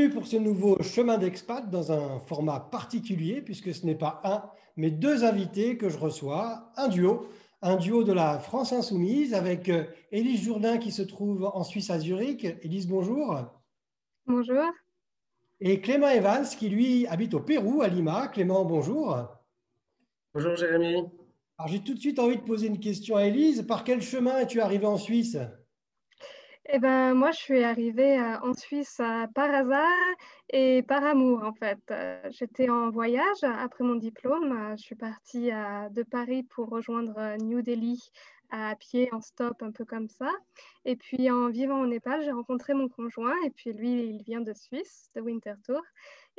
Bienvenue pour ce nouveau chemin d'expat dans un format particulier puisque ce n'est pas un, mais deux invités que je reçois, un duo de la France Insoumise avec Élise Jourdain qui se trouve en Suisse à Zurich. Élise, bonjour. Bonjour. Et Clément Evans qui lui habite au Pérou, à Lima. Clément, bonjour. Bonjour Jérémy. Alors j'ai tout de suite envie de poser une question à Élise. Par quel chemin es-tu arrivé en Suisse? Eh ben, moi, je suis arrivée en Suisse par hasard et par amour, en fait. J'étais en voyage après mon diplôme. Je suis partie de Paris pour rejoindre New Delhi à pied, en stop, un peu comme ça. Et puis, en vivant au Népal, j'ai rencontré mon conjoint. Et puis, lui, il vient de Suisse, de Winterthur.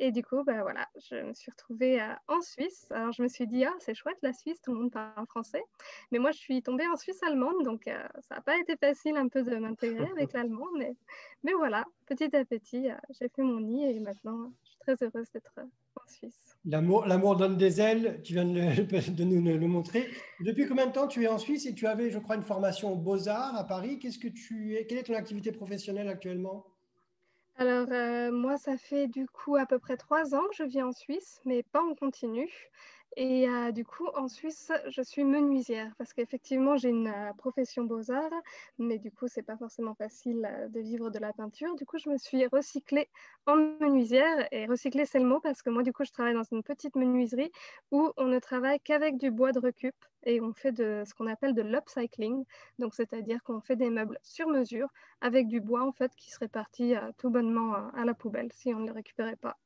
Et du coup, bah, voilà, je me suis retrouvée en Suisse. Alors, je me suis dit, ah, c'est chouette, la Suisse, tout le monde parle français. Mais moi, je suis tombée en Suisse allemande, donc ça n'a pas été facile un peu de m'intégrer avec l'allemand. Mais voilà, petit à petit, j'ai fait mon nid et maintenant, je suis très heureuse d'être en Suisse. L'amour donne des ailes, tu viens de nous le montrer. Depuis combien de temps tu es en Suisse et tu avais, je crois, une formation aux Beaux-Arts à Paris. Quelle est ton activité professionnelle actuellement? Alors, moi, ça fait du coup à peu près 3 ans que je vis en Suisse, mais pas en continu. Et du coup, en Suisse, je suis menuisière parce qu'effectivement, j'ai une profession beaux-arts, mais du coup, c'est pas forcément facile de vivre de la peinture. Du coup, je me suis recyclée en menuisière. Et recycler, c'est le mot parce que moi, du coup, je travaille dans une petite menuiserie où on ne travaille qu'avec du bois de récup et on fait de ce qu'on appelle de l'upcycling. Donc, c'est-à-dire qu'on fait des meubles sur mesure avec du bois en fait qui serait parti tout bonnement à la poubelle si on ne le récupérait pas.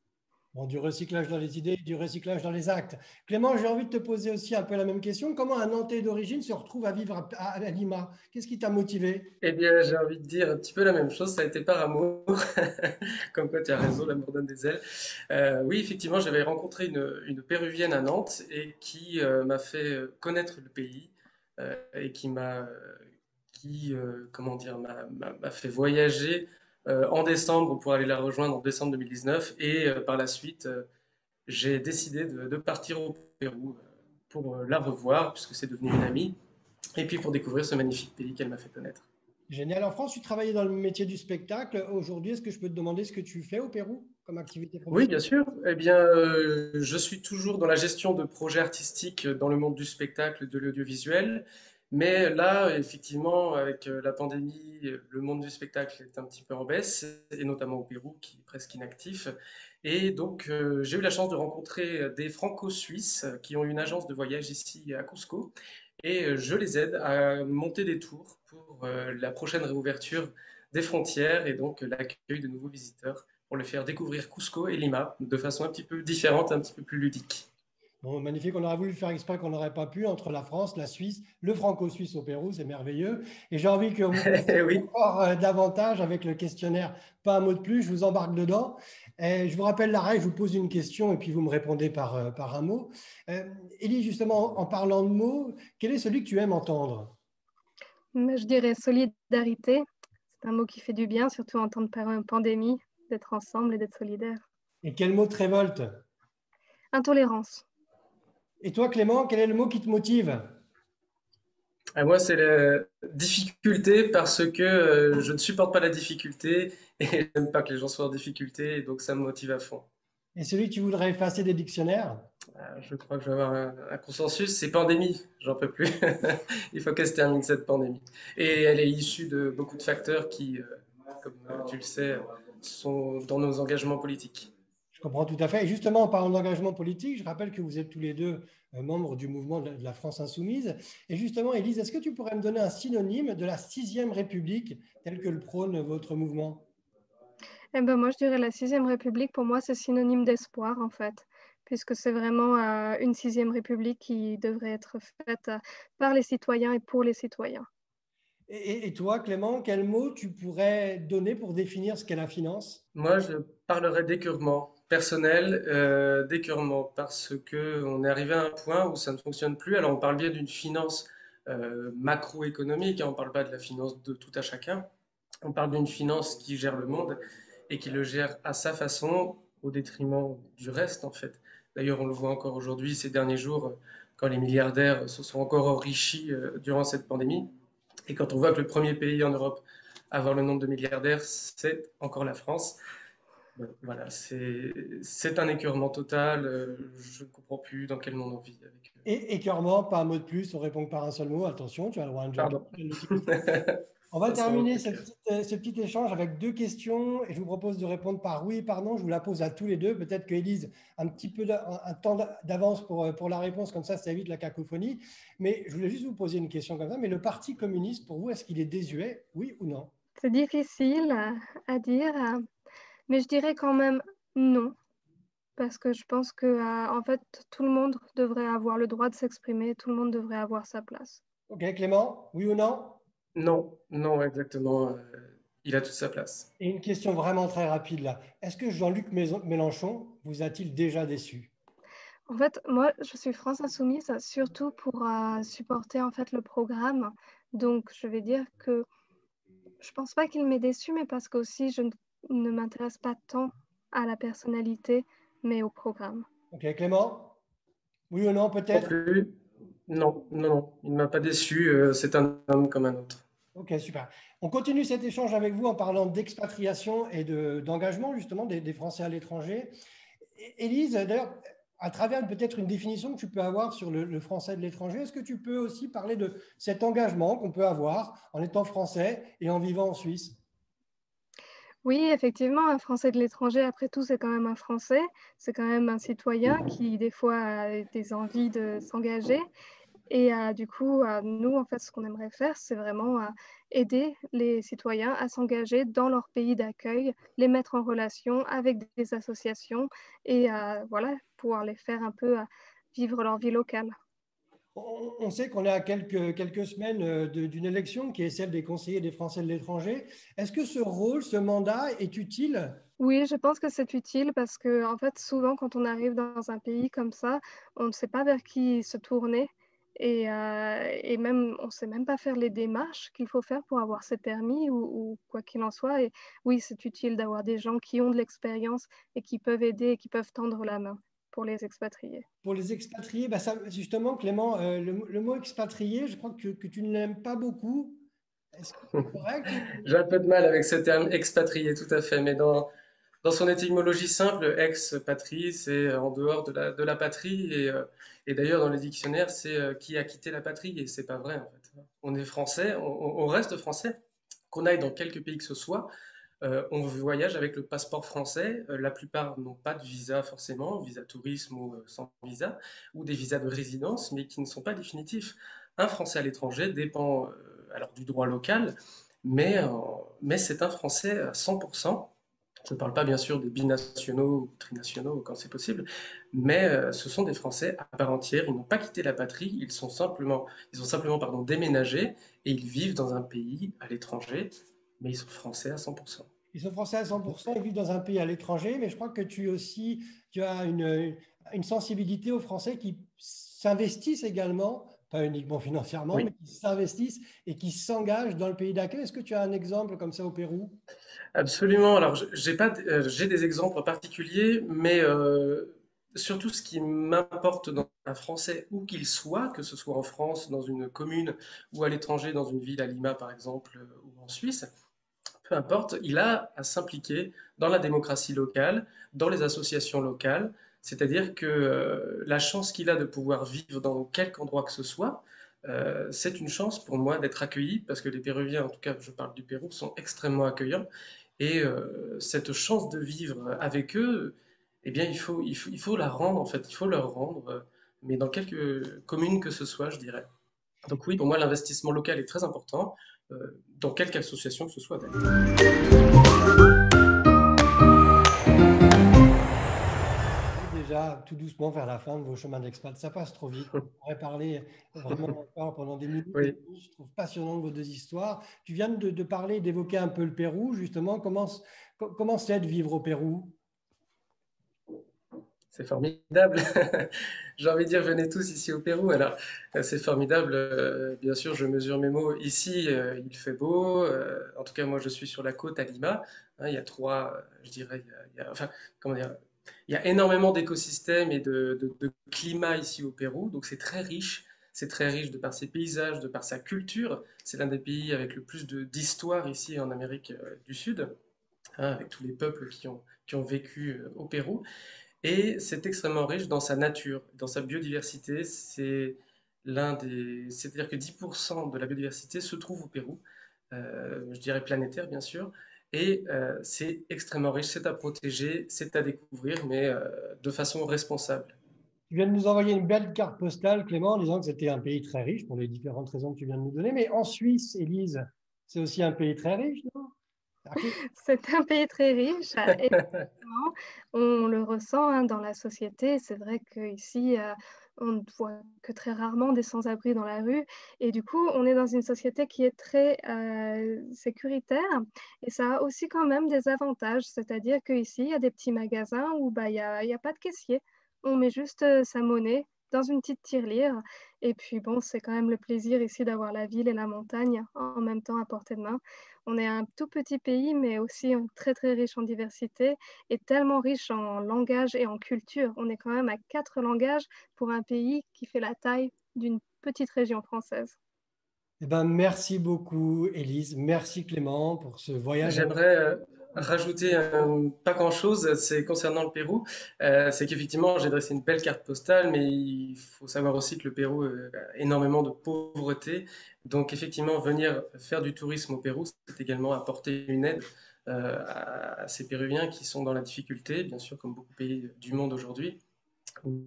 Bon, du recyclage dans les idées, du recyclage dans les actes. Clément, j'ai envie de te poser aussi un peu la même question. Comment un Nantais d'origine se retrouve à vivre à Lima? Qu'est-ce qui t'a motivé? Eh bien, j'ai envie de dire un petit peu la même chose, ça a été par amour. Comme quoi, tu as raison, l'amour donne des ailes. Oui, effectivement, j'avais rencontré une Péruvienne à Nantes et qui m'a fait connaître le pays et comment dire, m'a fait voyager en décembre pour aller la rejoindre en décembre 2019. Et par la suite, j'ai décidé de partir au Pérou pour la revoir, puisque c'est devenu une amie, et puis pour découvrir ce magnifique pays qu'elle m'a fait connaître. Génial. En France, tu travaillais dans le métier du spectacle. Aujourd'hui, est-ce que je peux te demander ce que tu fais au Pérou comme activité Oui, professionnelle? bien sûr. Eh bien, je suis toujours dans la gestion de projets artistiques dans le monde du spectacle, de l'audiovisuel. Mais là, effectivement, avec la pandémie, le monde du spectacle est un petit peu en baisse, et notamment au Pérou, qui est presque inactif. Et donc, j'ai eu la chance de rencontrer des Franco-Suisses qui ont une agence de voyage ici à Cusco. Et je les aide à monter des tours pour la prochaine réouverture des frontières et donc l'accueil de nouveaux visiteurs pour le faire découvrir Cusco et Lima de façon un petit peu différente, un petit peu plus ludique. Bon, magnifique. On aurait voulu faire exprès qu'on n'aurait pas pu entre la France, la Suisse, le franco-suisse au Pérou, c'est merveilleux. Et j'ai envie que vous Oui, encore davantage avec le questionnaire. Pas un mot de plus, je vous embarque dedans. Et je vous rappelle la règle, je vous pose une question et puis vous me répondez par un mot. Élie, justement, en parlant de mots, quel est celui que tu aimes entendre? Mais je dirais solidarité, c'est un mot qui fait du bien, surtout en temps de pandémie, d'être ensemble et d'être solidaire. Et quel mot te révolte? Intolérance. Et toi, Clément, quel est le mot qui te motive? à moi c'est la difficulté parce que je ne supporte pas la difficulté et je n'aime pas que les gens soient en difficulté et donc ça me motive à fond. Et celui que tu voudrais effacer des dictionnaires? Je crois que je vais avoir un consensus, c'est pandémie, j'en peux plus. Il faut qu'elle se termine cette pandémie. Et elle est issue de beaucoup de facteurs qui, comme tu le sais, sont dans nos engagements politiques. Je comprends tout à fait. Et justement, en parlant d'engagement politique, je rappelle que vous êtes tous les deux membres du mouvement de la France Insoumise. Et justement, Élise, est-ce que tu pourrais me donner un synonyme de la sixième République tel que le prône votre mouvement? Eh ben moi, je dirais la sixième République, pour moi, c'est synonyme d'espoir, en fait, puisque c'est vraiment une sixième République qui devrait être faite par les citoyens et pour les citoyens. Et toi, Clément, quel mot tu pourrais donner pour définir ce qu'est la finance? Moi, je parlerai d'écœurement personnel, d'écœurement parce que on est arrivé à un point où ça ne fonctionne plus. Alors, on parle bien d'une finance macroéconomique, hein, on ne parle pas de la finance de tout à chacun. On parle d'une finance qui gère le monde et qui le gère à sa façon, au détriment du reste, en fait. D'ailleurs, on le voit encore aujourd'hui, ces derniers jours, quand les milliardaires se sont encore enrichis durant cette pandémie. Et quand on voit que le premier pays en Europe à avoir le nombre de milliardaires, c'est encore la France. Bon, voilà, c'est un écœurement total. Je ne comprends plus dans quel monde on vit avec. Et écœurement, pas un mot de plus, on répond que par un seul mot. Attention, tu as le droit à un joker. Pardon. Je viens de l'utiliser. On va Ça sera mon terminer joker. ce petit échange avec deux questions et je vous propose de répondre par oui et par non. Je vous la pose à tous les deux. Peut-être que Élise a un petit peu un temps d'avance pour la réponse, comme ça évite la cacophonie. Mais je voulais juste vous poser une question comme ça. Mais le Parti communiste, pour vous, est-ce qu'il est désuet, oui ou non? C'est difficile à dire, mais je dirais quand même non, parce que je pense que en fait, tout le monde devrait avoir le droit de s'exprimer, tout le monde devrait avoir sa place. Ok, Clément, oui ou non? Non, non, exactement. Il a toute sa place. Et une question vraiment très rapide là. Est-ce que Jean-Luc Mélenchon vous a-t-il déjà déçu? En fait, moi, je suis France Insoumise surtout pour supporter en fait le programme. Donc, je vais dire que je pense pas qu'il m'ait déçu, mais parce qu'aussi ne m'intéresse pas tant à la personnalité, mais au programme. Ok, Clément, oui ou non Non peut-être? plus. Non, non, non. Il ne m'a pas déçu. C'est un homme comme un autre. Ok, super. On continue cet échange avec vous en parlant d'expatriation et d'engagement justement des Français à l'étranger. Élise, d'ailleurs, à travers peut-être une définition que tu peux avoir sur le français de l'étranger, est-ce que tu peux aussi parler de cet engagement qu'on peut avoir en étant français et en vivant en Suisse? Oui, effectivement, un Français de l'étranger, après tout, c'est quand même un Français, c'est quand même un citoyen qui, des fois, a des envies de s'engager. Et du coup, nous, en fait, ce qu'on aimerait faire, c'est vraiment aider les citoyens à s'engager dans leur pays d'accueil, les mettre en relation avec des associations et voilà, pouvoir les faire un peu vivre leur vie locale. On sait qu'on est à quelques semaines d'une élection qui est celle des conseillers des Français de l'étranger. Est-ce que ce rôle, ce mandat est utile? Oui, je pense que c'est utile parce que, en fait, souvent, quand on arrive dans un pays comme ça, on ne sait pas vers qui se tourner et même, on ne sait même pas faire les démarches qu'il faut faire pour avoir ses permis ou quoi qu'il en soit. Et oui, c'est utile d'avoir des gens qui ont de l'expérience et qui peuvent aider et qui peuvent tendre la main pour les expatriés. Pour les expatriés, bah ça, justement, Clément, le mot expatrié, je crois que tu ne l'aimes pas beaucoup. Est-ce que c'est correct J'ai un peu de mal avec ce terme expatrié, tout à fait. Mais dans son étymologie simple, ex-patrie, c'est en dehors de la patrie. Et d'ailleurs, dans les dictionnaires, c'est qui a quitté la patrie. Et c'est pas vrai, en fait. On est français, on reste français. Qu'on aille dans quelque pays que ce soit, on voyage avec le passeport français. La plupart n'ont pas de visa forcément, visa tourisme ou sans visa, ou des visas de résidence, mais qui ne sont pas définitifs. Un Français à l'étranger dépend alors du droit local, mais c'est un Français à 100%. Je ne parle pas bien sûr des binationaux ou trinationaux quand c'est possible, mais ce sont des Français à part entière. Ils n'ont pas quitté la patrie, ils ont simplement pardon, déménagé et ils vivent dans un pays à l'étranger, mais ils sont Français à 100%. ils sont français à 100%, ils vivent dans un pays à l'étranger, mais je crois que tu as une sensibilité aux Français qui s'investissent également, pas uniquement financièrement, mais Oui, qui s'investissent et qui s'engagent dans le pays d'accueil. Est-ce que tu as un exemple comme ça au Pérou? absolument. Alors, j'ai pas, j'ai des exemples particuliers, mais surtout ce qui m'importe dans un Français, où qu'il soit, que ce soit en France, dans une commune, ou à l'étranger, dans une ville, à Lima par exemple, ou en Suisse, peu importe, il a à s'impliquer dans la démocratie locale, dans les associations locales, c'est-à-dire que la chance qu'il a de pouvoir vivre dans quelque endroit que ce soit, c'est une chance pour moi d'être accueilli, parce que les Péruviens, en tout cas je parle du Pérou, sont extrêmement accueillants, et cette chance de vivre avec eux, eh bien il faut la rendre en fait, il faut leur rendre, mais dans quelque commune que ce soit, je dirais. Donc oui, pour moi l'investissement local est très important, dans quelque association que ce soit d'ailleurs. Déjà tout doucement vers la fin de vos chemins d'expat. Ça passe trop vite. On pourrait parler vraiment encore pendant des minutes et des Oui, minutes. Je trouve passionnant vos deux histoires. Tu viens de parler, d'évoquer un peu le Pérou, justement. Comment c'est de vivre au Pérou? c'est formidable. J'ai envie de dire, venez tous ici au Pérou. Alors, c'est formidable. Bien sûr, je mesure mes mots. Ici, il fait beau. En tout cas, moi, je suis sur la côte à Lima. Hein, il y a trois, je dirais, enfin, comment dire, il y a énormément d'écosystèmes et de climat ici au Pérou. Donc, c'est très riche. C'est très riche de par ses paysages, de par sa culture. C'est l'un des pays avec le plus d'histoire ici en Amérique du Sud. hein, avec tous les peuples qui ont vécu au Pérou. Et c'est extrêmement riche dans sa nature, dans sa biodiversité. C'est-à-dire que 10% de la biodiversité se trouve au Pérou, je dirais planétaire bien sûr. Et c'est extrêmement riche, c'est à protéger, c'est à découvrir, mais de façon responsable. Tu viens de nous envoyer une belle carte postale, Clément, en disant que c'était un pays très riche pour les différentes raisons que tu viens de nous donner. Mais en Suisse, Élise, c'est aussi un pays très riche, non? C'est un pays très riche et effectivement, on le ressent hein, dans la société. C'est vrai qu'ici, on ne voit que très rarement des sans-abri dans la rue. Et du coup, on est dans une société qui est très sécuritaire. Et ça a aussi quand même des avantages. C'est-à-dire qu'ici, il y a des petits magasins où bah, il y a pas de caissier. On met juste sa monnaie dans une petite tirelire. Et puis bon, c'est quand même le plaisir ici d'avoir la ville et la montagne en même temps à portée de main. On est un tout petit pays, mais aussi très très riche en diversité et tellement riche en langage et en culture. On est quand même à 4 langages pour un pays qui fait la taille d'une petite région française. Eh ben, merci beaucoup, Élise. Merci, Clément, pour ce voyage. J'aimerais rajouter pas grand-chose, c'est concernant le Pérou. C'est qu'effectivement, j'ai dressé une belle carte postale, mais il faut savoir aussi que le Pérou a énormément de pauvreté. Donc, effectivement, venir faire du tourisme au Pérou, c'est également apporter une aide à ces Péruviens qui sont dans la difficulté, bien sûr, comme beaucoup de pays du monde aujourd'hui.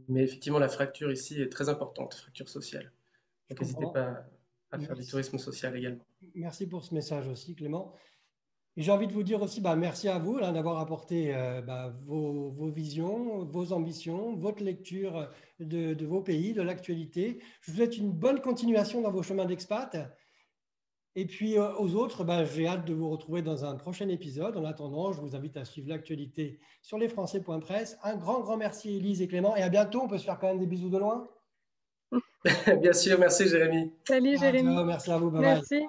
Mais effectivement, la fracture ici est très importante, fracture sociale. Je Donc, n'hésitez comprends. pas à faire du Merci. tourisme social également. Merci pour ce message aussi, Clément. Et j'ai envie de vous dire aussi, bah, merci à vous là, d'avoir apporté bah, vos visions, vos ambitions, votre lecture de vos pays, de l'actualité. Je vous souhaite une bonne continuation dans vos chemins d'expat. Et puis aux autres, bah, j'ai hâte de vous retrouver dans un prochain épisode. En attendant, je vous invite à suivre l'actualité sur lesfrançais.press. Un grand, grand merci, Élise et Clément. Et à bientôt. On peut se faire quand même des bisous de loin. Bien sûr, merci Jérémy. Salut Ciao, Jérémy. ciao, merci à vous. Bye bye. Merci.